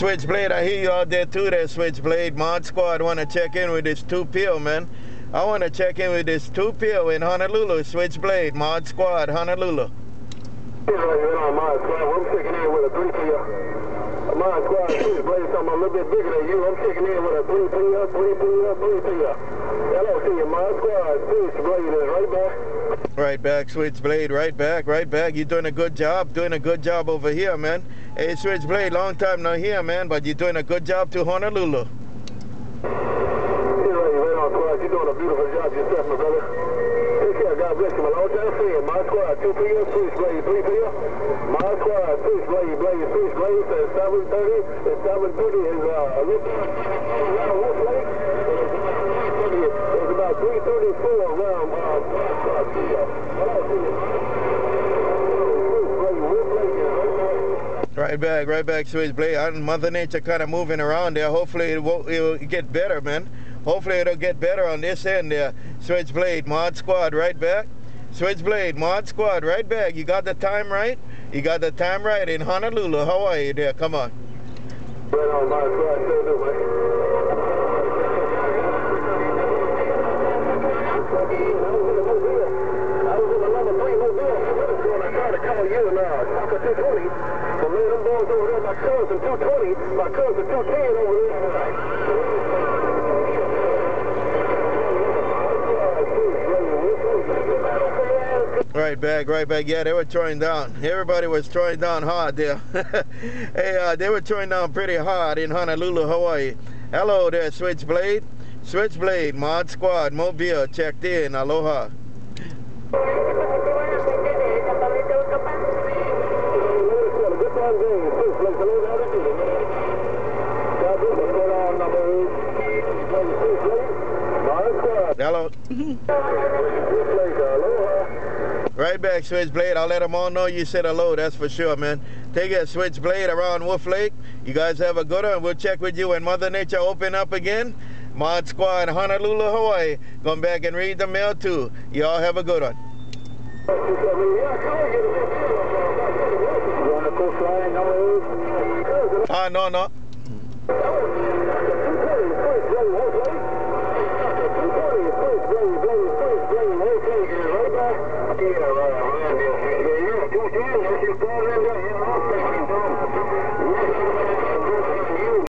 Switchblade, I hear you out there too there, Switchblade. Mod Squad want to check in with this 2PO, man. I want to check in with this 2PO in Honolulu, Switchblade, Mod Squad, Honolulu. Mod Squad, I'm checking in with a 3PO. Mod Squad, Switchblade, something a little bit bigger than you. I'm checking in with a 3PO. Hello to you, Mod Squad, Switchblade is right back. Right back, Switchblade, right back. You're doing a good job over here, man. Hey, Switchblade, long time no here, man, but you're doing a good job to Honolulu. Right on, Squad. You're doing a beautiful job yourself, my brother. Take care, God bless you, my long time friend. Mod Squad, 2PO, Switchblade, 3PO. Mod Squad, Switchblade, Switchblade, says 7:30. It's 7:30 is a little around Wolf Lake. It's about 3:34 around Mod Squad. Hello to you. Right back, Switchblade. Mother Nature kind of moving around there. Hopefully it'll get better, man. Hopefully it'll get better on this end there. Switchblade, Mod Squad, right back. Switchblade, Mod Squad, right back. You got the time right? You got the time right in Honolulu, Hawaii there. Come on. Right on, Mod Squad. Still do, man. I was in another 3 Mobile. I tried to call you now. Talk 220. But man, them boys over there, my cousin 220, my cousin 210 over there. Right back. Yeah, they were throwing down. Everybody was throwing down hard there. Hey, they were throwing down pretty hard in Honolulu, Hawaii. Hello there, Switchblade. Switchblade, Mod Squad, Mobile, checked in. Aloha. Hello. Right back, Switchblade. I'll let them all know you said hello, that's for sure, man. Take it, Switchblade, around Wolf Lake. You guys have a good one. We'll check with you when Mother Nature open up again. Mod Squad, Honolulu, Hawaii. Going back and read the mail too. Y'all have a good one. No.